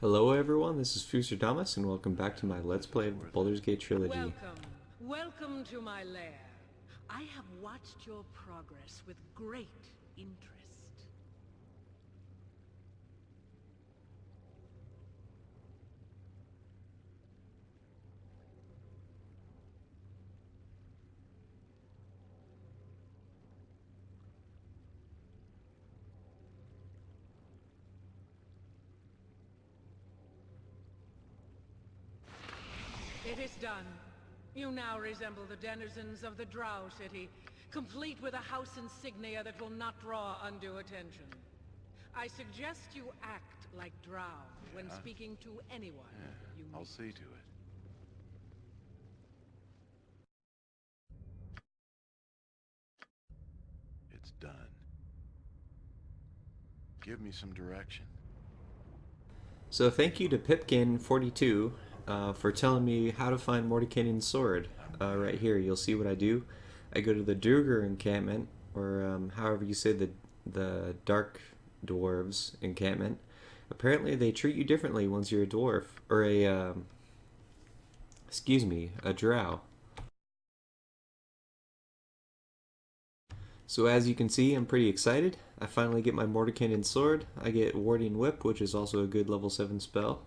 Hello everyone, this is Fuserdamus and welcome back to my Let's Play of the Baldur's Gate Trilogy. Welcome to my lair. I have watched your progress with great interest. It is done. You now resemble the denizens of the Drow city, complete with a house insignia that will not draw undue attention. I suggest you act like Drow when speaking to anyone you meet. I'll see to it. It's done. Give me some direction. So thank you to Pipkin42 for telling me how to find Mordenkainen's sword. Right here, you'll see what I do. I go to the Duergar encampment, or however you say the Dark Dwarves encampment. Apparently they treat you differently once you're a dwarf, or a drow. So as you can see, I'm pretty excited. I finally get my Mordenkainen's sword. I get Warding Whip, which is also a good level 7 spell.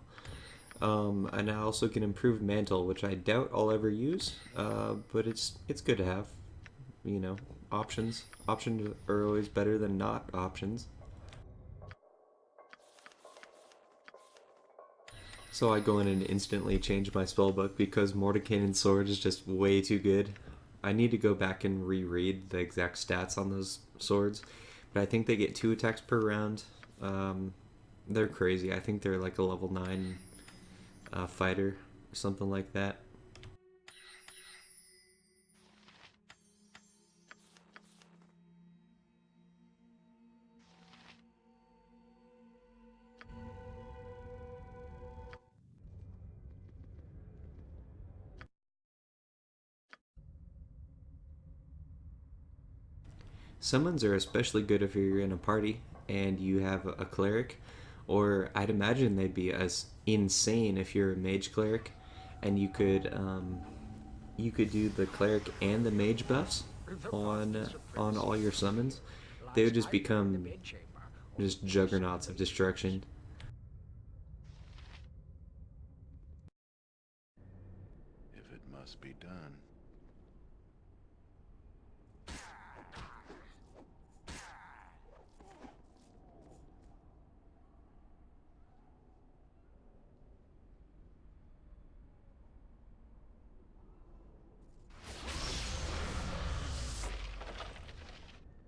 And I also can improve Mantle, which I doubt I'll ever use, but it's good to have. You know, options. Options are always better than not options. So I go in and instantly change my spellbook because Mordenkainen's sword is just way too good. I need to go back and reread the exact stats on those swords, but I think they get 2 attacks per round. They're crazy. I think they're like a level 9 fighter or something like that. Summons are especially good if you're in a party and you have a cleric, or I'd imagine they'd be as insane if you're a mage cleric, and you could do the cleric and the mage buffs on all your summons. They would just become just juggernauts of destruction. If it must be done.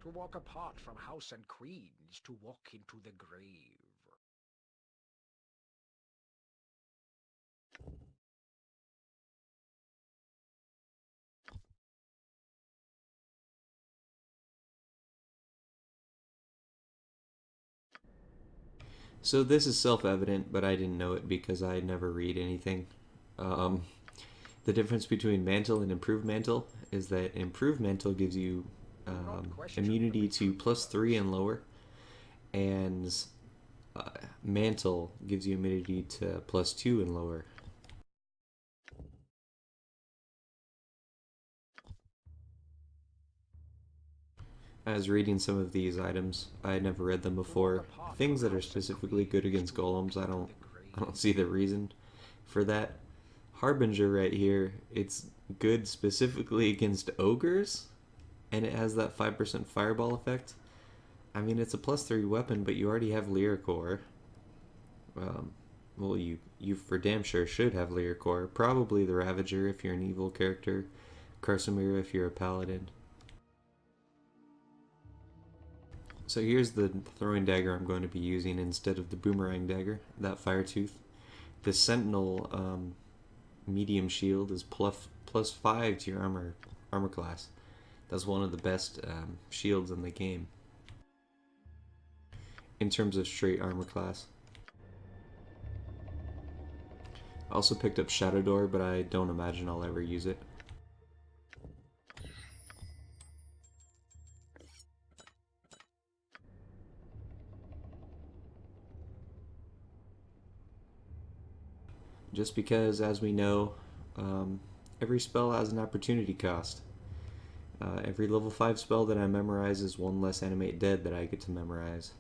To walk apart from house and queen is to walk into the grave. So this is self-evident, but I didn't know it because I never read anything. Um, the difference between Mantle and Improved Mantle is that Improved Mantle gives you immunity to +3 and lower, and Mantle gives you immunity to +2 and lower. I was reading some of these items. I had never read them before. Things that are specifically good against golems, I don't see the reason for that. Harbinger right here, it's good specifically against ogres, and it has that 5% fireball effect. I mean, it's a +3 weapon, but you already have Lyricore. Well, you for damn sure should have Lyricore. Probably the Ravager if you're an evil character. Karsamir if you're a paladin. So here's the throwing dagger I'm going to be using instead of the boomerang dagger, that fire tooth. The Sentinel medium shield is +5 to your armor class. That's one of the best shields in the game in terms of straight armor class. I also picked up Shadow Door, but I don't imagine I'll ever use it. just because, as we know, every spell has an opportunity cost. Every level 5 spell that I memorize is one less animate dead that I get to memorize.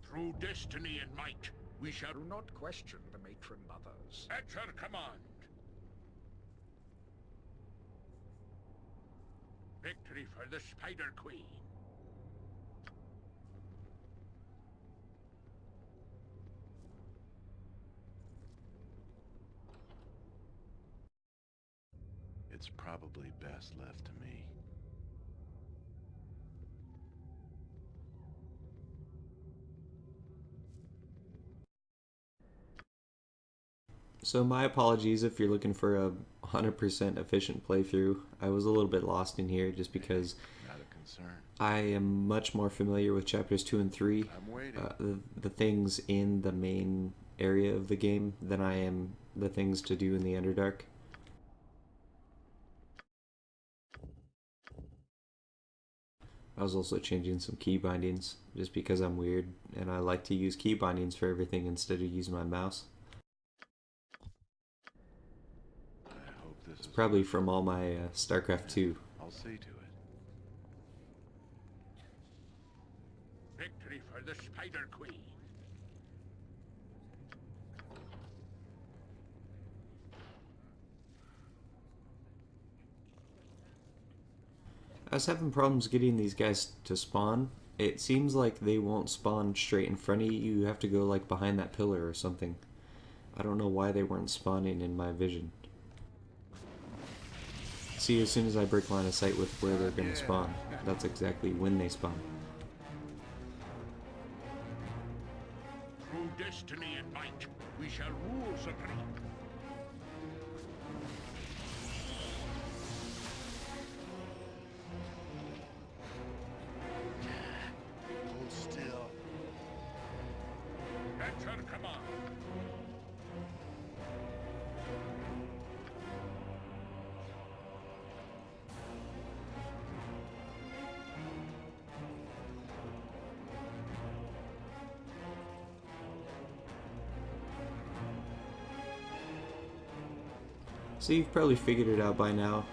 Through destiny and might, we shall Do not question the matron mothers. at her command. Victory for the Spider Queen. It's probably best left to me. So my apologies if you're looking for a 100% efficient playthrough. I was a little bit lost in here just because Not a concern. I am much more familiar with chapters 2 and 3, I'm waiting. the things in the main area of the game, than I am the things to do in the Underdark. I was also changing some key bindings just because I'm weird and I like to use key bindings for everything instead of using my mouse. I hope this is Probably from all my StarCraft 2. I'll see to it. Victory for the Spider Queen. I was having problems getting these guys to spawn. It seems like they won't spawn straight in front of you. You have to go like behind that pillar or something. I don't know why they weren't spawning in my vision. See, as soon as I break line of sight with where they're going to spawn, that's exactly when they spawn. Through destiny and might, we shall rule supreme. Hold still. At her command. So you've probably figured it out by now.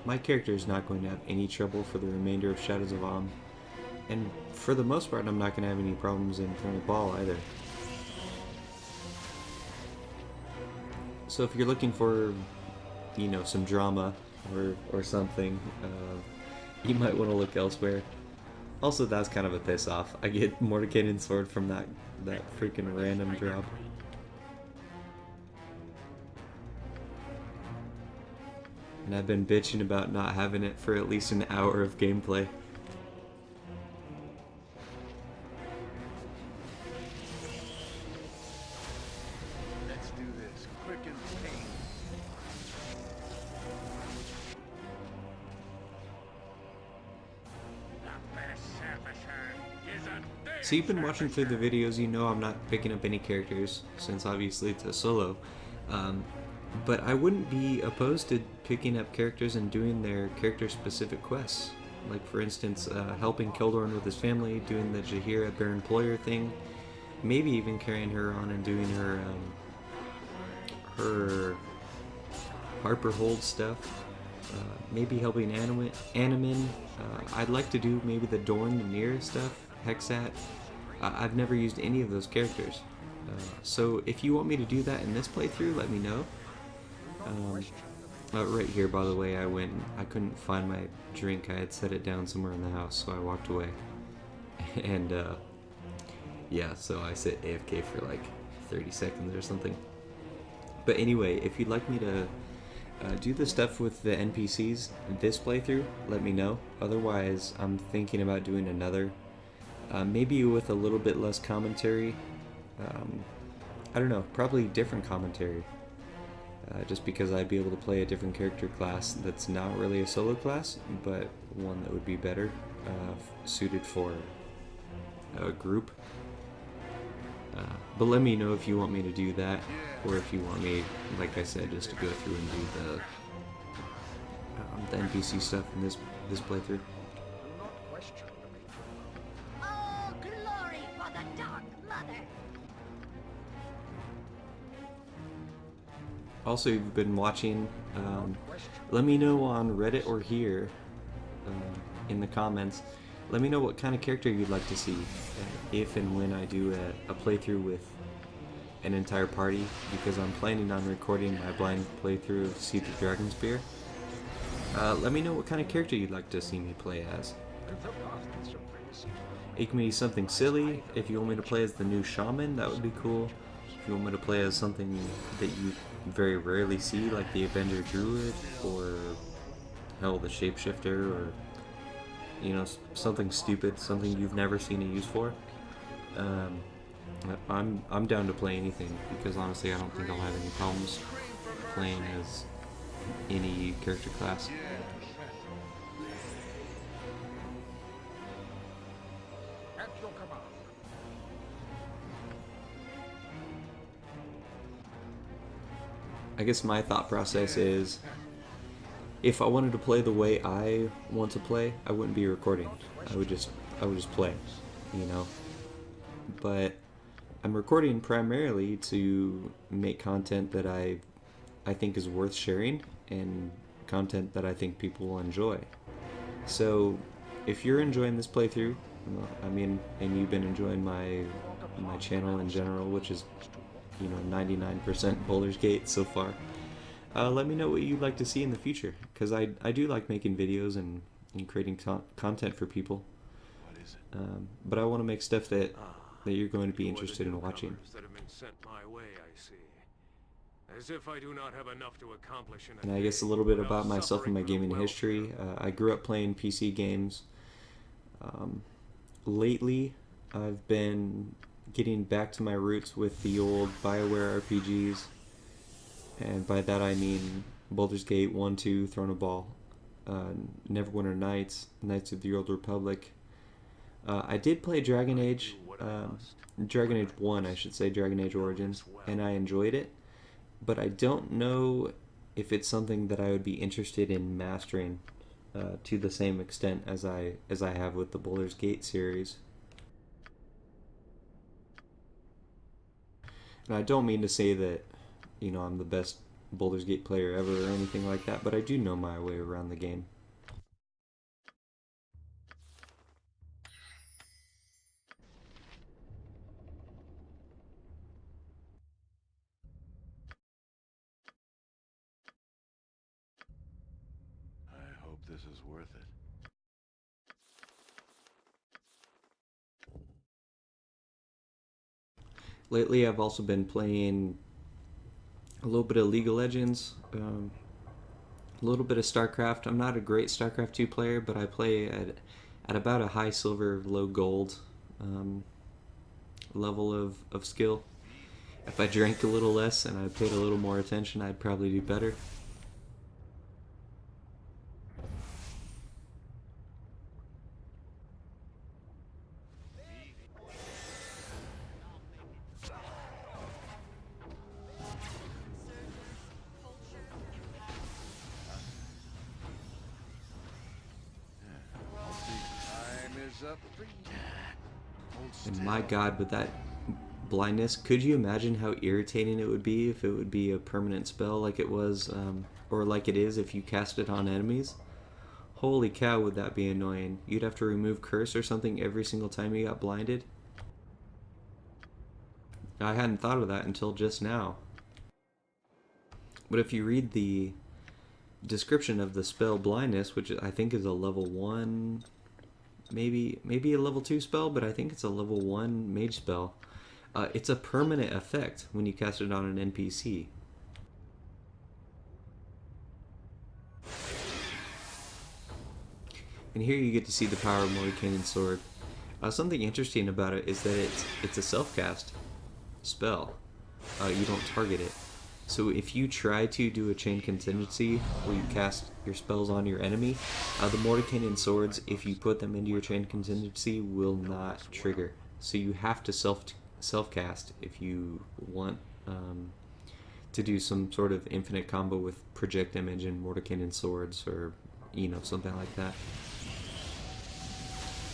My character is not going to have any trouble for the remainder of Shadows of Amn. And for the most part, I'm not going to have any problems in Throne Ball either. So if you're looking for, you know, some drama or something, you might want to look elsewhere. Also, that's kind of a piss off. I get Mordecai's sword from that freaking random drop. And I've been bitching about not having it for at least an hour of gameplay. Let's do this quick and clean. The best servicer is a So you've been watching through the videos, you know I'm not picking up any characters, since obviously it's a solo. But I wouldn't be opposed to picking up characters and doing their character-specific quests. Like, for instance, helping Keldorn with his family, doing the Jaheira Bear Employer thing, maybe even carrying her on and doing her, her Harper Hold stuff. Maybe helping Animin. I'd like to do maybe the Dorn, the Near stuff, Hexat. I've never used any of those characters. So if you want me to do that in this playthrough, let me know. Right here, by the way, I couldn't find my drink. I had set it down somewhere in the house, so I walked away. And, yeah, so I sit AFK for like 30 seconds or something. But anyway, if you'd like me to do the stuff with the NPCs this playthrough, let me know. Otherwise, I'm thinking about doing another. Maybe with a little bit less commentary. I don't know, probably different commentary. Just because I'd be able to play a different character class that's not really a solo class, but one that would be better suited for a group. But let me know if you want me to do that, or if you want me, like I said, just to go through and do the NPC stuff in this playthrough. Do not question the matron. Oh, glory for the Dark Mother! Also, you've been watching. Let me know on Reddit or here in the comments. Let me know what kind of character you'd like to see if and when I do a playthrough with an entire party, because I'm planning on recording my blind playthrough of Seed the Dragon Spear. Let me know what kind of character you'd like to see me play as. It can be something silly. If you want me to play as the new shaman, that would be cool. If you want me to play as something that you very rarely see, like the Avenger Druid, or hell, the Shapeshifter, or you know, something stupid, something you've never seen a use for. I'm down to play anything, because honestly I don't think I'll have any problems playing as any character class. At your command. I guess my thought process is, if I wanted to play the way I want to play, I wouldn't be recording. I would just play, you know. But I'm recording primarily to make content that I think is worth sharing, and content that I think people will enjoy. So if you're enjoying this playthrough, I mean, and you've been enjoying my channel in general, which is, you know, 99% Baldur's Gate so far, let me know what you'd like to see in the future, because I do like making videos and creating content for people. But I want to make stuff that you're going to be interested in watching. That have been sent my way, I see. As if I do not have enough to accomplish in a And I guess a little bit about myself and my gaming history. I grew up playing PC games. Lately, I've been getting back to my roots with the old BioWare RPGs. And by that I mean Baldur's Gate 1, 2, Throne of Ball, Neverwinter Nights, Knights of the Old Republic. I did play Dragon Age 1, I should say, Dragon Age Origins, and I enjoyed it. But I don't know if it's something that I would be interested in mastering to the same extent as I have with the Baldur's Gate series. And I don't mean to say that, you know, I'm the best Baldur's Gate player ever or anything like that, but I do know my way around the game. I hope this is worth it. Lately, I've also been playing a little bit of League of Legends, a little bit of StarCraft. I'm not a great StarCraft 2 player, but I play at about a high silver, low gold level of skill. If I drank a little less and I paid a little more attention, I'd probably do better. Time is up for And my god, with that blindness, could you imagine how irritating it would be if it would be a permanent spell like it was, or like it is if you cast it on enemies? Holy cow, would that be annoying. You'd have to remove curse or something every single time you got blinded. I hadn't thought of that until just now. But if you read the description of the spell blindness, which I think is a level 1, maybe a level 2 spell, but I think it's a level 1 mage spell. It's a permanent effect when you cast it on an NPC. And here you get to see the power of Mordenkainen's sword. Something interesting about it is that it's a self-cast spell. You don't target it. So if you try to do a chain contingency where you cast your spells on your enemy, the Mordenkainen swords, if you put them into your chain contingency, will not trigger. So you have to self-cast if you want to do some sort of infinite combo with Project Image and Mordenkainen swords, or, you know, something like that.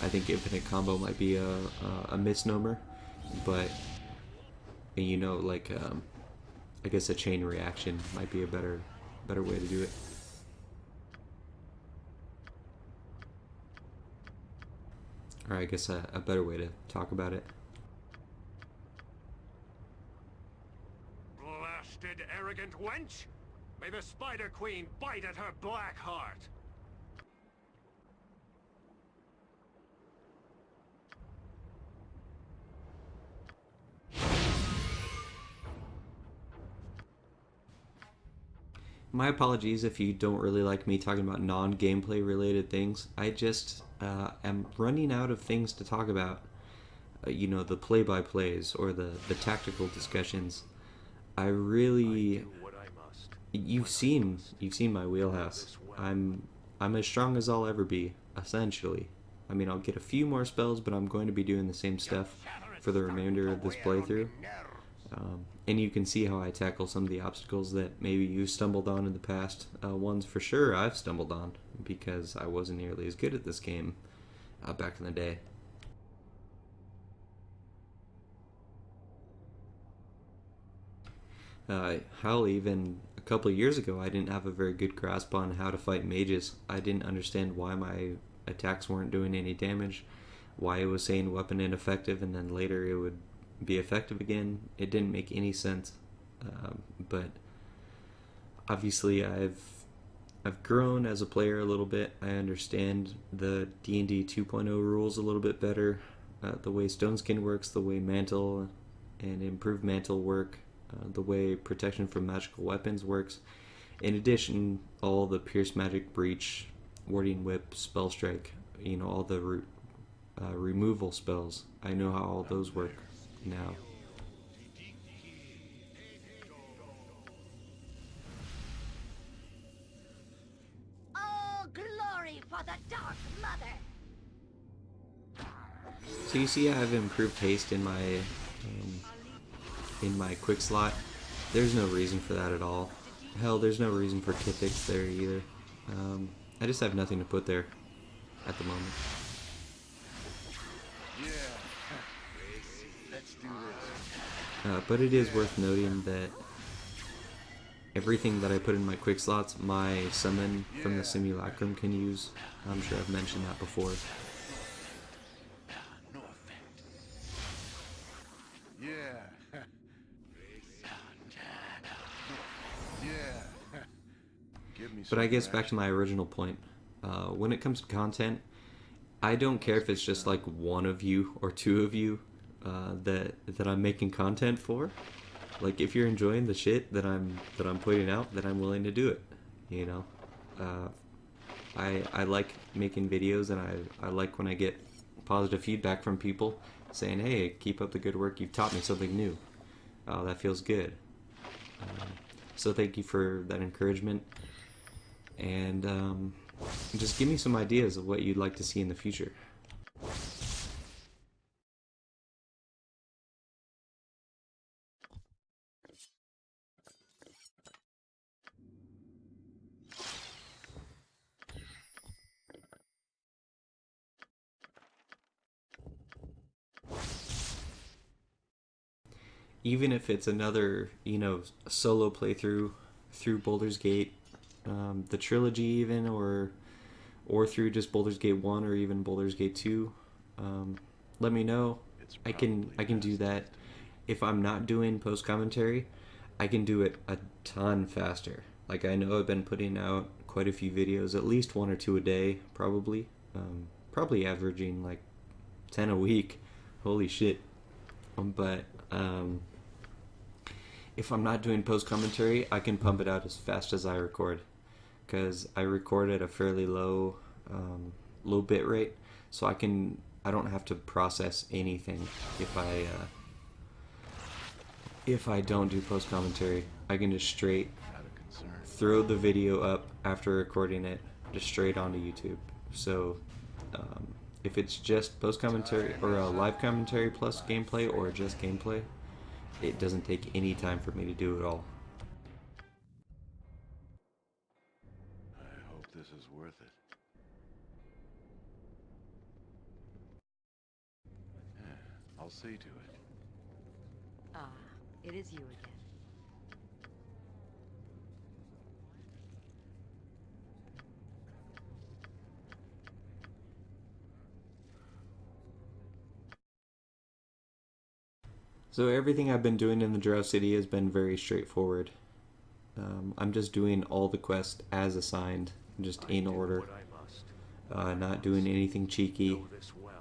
I think infinite combo might be a misnomer, but, you know, like, I guess a chain reaction might be a better way to do it. Or I guess a better way to talk about it. Blasted arrogant wench! May the Spider Queen bite at her black heart! My apologies if you don't really like me talking about non-gameplay related things. I just am running out of things to talk about. You know, the play-by-plays or the tactical discussions. I really, you've seen my wheelhouse. I'm as strong as I'll ever be, essentially. I mean, I'll get a few more spells, but I'm going to be doing the same stuff for the remainder of this playthrough. And you can see how I tackle some of the obstacles that maybe you stumbled on in the past. Ones for sure I've stumbled on because I wasn't nearly as good at this game back in the day. Hell, even a couple of years ago I didn't have a very good grasp on how to fight mages. I didn't understand why my attacks weren't doing any damage, why it was saying weapon ineffective and then later it would be effective again. It didn't make any sense. But obviously I've grown as a player a little bit. I understand the D&D 2.0 rules a little bit better. The way Stone Skin works, the way Mantle and Improved Mantle work, the way Protection from Magical Weapons works. In addition, all the Pierce Magic, Breach, Warding Whip, Spell Strike, you know, all the removal spells. I know how all those work now. Oh, glory for the Dark Mother! So you see, I've improved haste in my quick slot. There's no reason for that at all. Hell, there's no reason for Kithix there either. I just have nothing to put there at the moment. Yeah. Let's do this. But it is worth noting that everything that I put in my quick slots, my summon from the Simulacrum can use. I'm sure I've mentioned that before. No effect. Yeah. Yeah. Give me But I some guess back to action. my original point. When it comes to content, I don't care if it's just like one of you or two of you that I'm making content for. Like, if you're enjoying the shit that I'm putting out, then I'm willing to do it. You know, I like making videos, and I like when I get positive feedback from people saying, "Hey, keep up the good work. You've taught me something new." Oh, that feels good. So thank you for that encouragement, and just give me some ideas of what you'd like to see in the future. Even if it's another, you know, solo playthrough through Baldur's Gate, the trilogy even, or through just Baldur's Gate 1 or even Baldur's Gate 2, let me know. I can do that. If I'm not doing post commentary, I can do it a ton faster. Like, I know I've been putting out quite a few videos, at least one or two a day, probably. Probably averaging like 10 a week. Holy shit. But if I'm not doing post commentary, I can pump it out as fast as I record, because I record at a fairly low bit rate, so I don't have to process anything if I don't do post commentary. I can just straight Out of concern. throw the video up after recording it, just straight onto YouTube. So if it's just post commentary or a live commentary plus gameplay, or just gameplay, it doesn't take any time for me to do it all. I hope this is worth it. Yeah, I'll see to it. Ah, it is you again. So everything I've been doing in the Drow City has been very straightforward. I'm just doing all the quests as assigned, just in order. Not doing anything cheeky.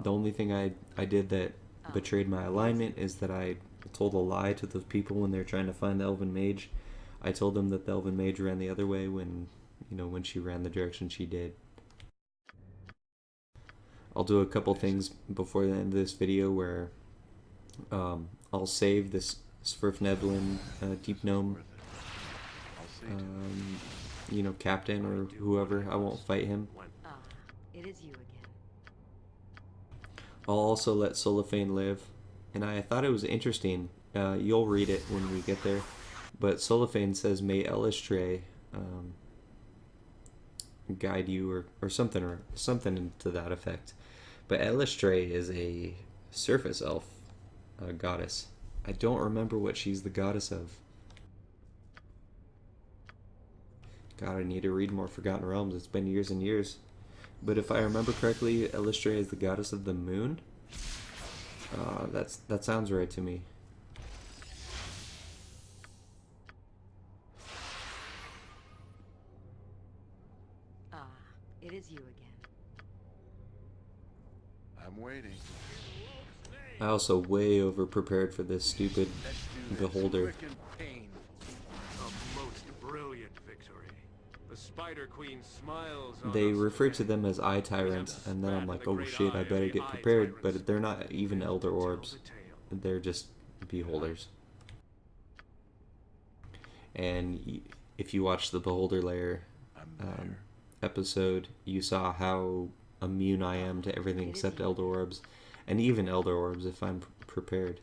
The only thing I did that betrayed my alignment is that I told a lie to those people when they're trying to find the Elven Mage. I told them that the Elven Mage ran the other way when she ran the direction she did. I'll do a couple things before the end of this video where I'll save this Svirfneblin Deep Gnome, captain or whoever. I won't fight him. It is you again. I'll also let Solifane live. And I thought it was interesting. You'll read it when we get there. But Solifane says, may Elistray guide you or something to that effect. But Elistray is a surface elf goddess. I don't remember what she's the goddess of. God, I need to read more Forgotten Realms. It's been years and years. But if I remember correctly, Elistray is the goddess of the moon. That sounds right to me. It is you again. I'm waiting. I also way over prepared for this stupid beholder. Quick and pain. A most brilliant victory. The Spider Queen smiles on They us refer to today. them as eye tyrants, and then I'm like, oh shit, I better get prepared. But they're not even elder orbs. They're just beholders. And if you watch the Beholder Lair episode, you saw how immune I am to everything except elder orbs, and even elder orbs if I'm prepared.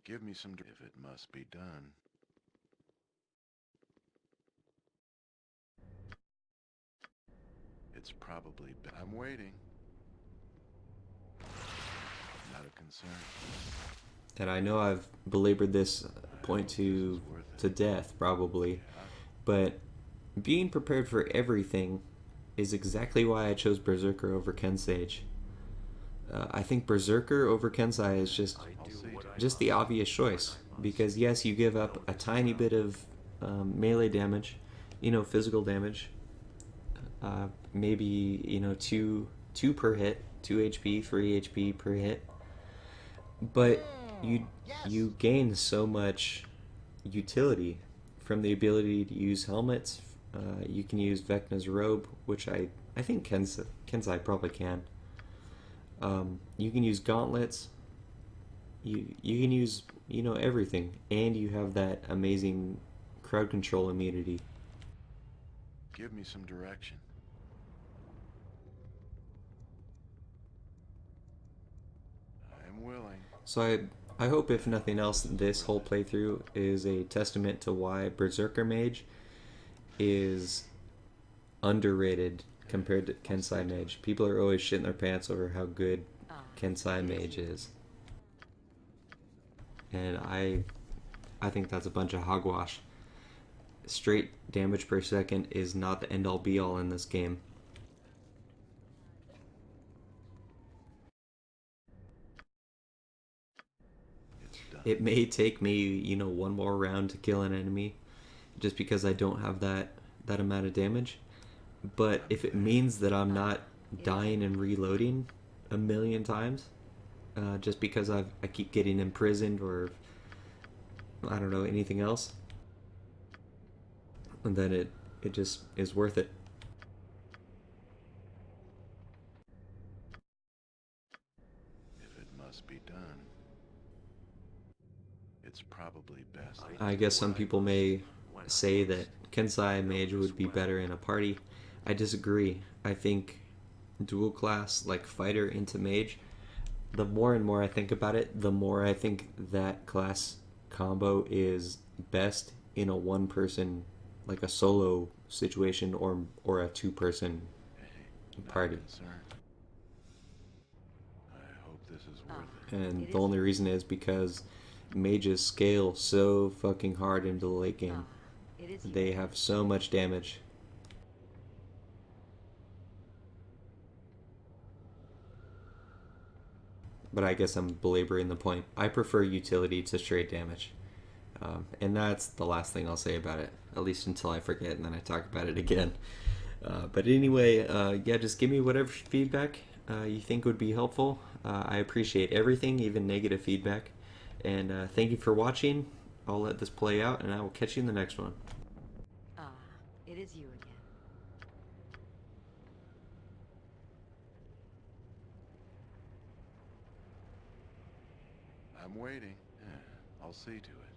Give me some if it must be done. It's probably I'm waiting. Not a concern. And I know I've belabored this point to death probably, but being prepared for everything is exactly why I chose Berserker over Kensage. I think Berserker over Kensai is just the obvious choice, because yes, you give up a tiny bit of melee damage, physical damage, maybe two per hit, 2 HP, 3 HP per hit, but you gain so much utility from the ability to use helmets. You can use Vecna's robe, which I think Kensai probably can. You can use gauntlets. You can use everything, and you have that amazing crowd control immunity. Give me some direction. I'm willing. So I hope if nothing else, this whole playthrough is a testament to why Berserker Mage is underrated compared to Kensai Mage. People are always shitting their pants over how good Kensai Mage is. And I think that's a bunch of hogwash. Straight damage per second is not the end all be all in this game. It may take me, one more round to kill an enemy, just because I don't have that amount of damage. But if it means that I'm not dying and reloading a million times, just because I keep getting imprisoned or I don't know, anything else, and then it just is worth it. If it must be done, it's probably best. I guess some people may say that Kensai Mage would be better in a party. I disagree. I think dual class, like fighter into mage, the more and more I think about it, the more I think that class combo is best in a one person, like a solo situation, or a 2-person party. I hope this is worth it. And the only reason is because mages scale so fucking hard into the late game. They have so much damage. but I guess I'm belaboring the point. I prefer utility to straight damage. And that's the last thing I'll say about it, at least until I forget and then I talk about it again. But anyway, yeah, just give me whatever feedback you think would be helpful. I appreciate everything, even negative feedback. And thank you for watching. I'll let this play out, and I will catch you in the next one. Ah, it is you again. I'm waiting. I'll see to it.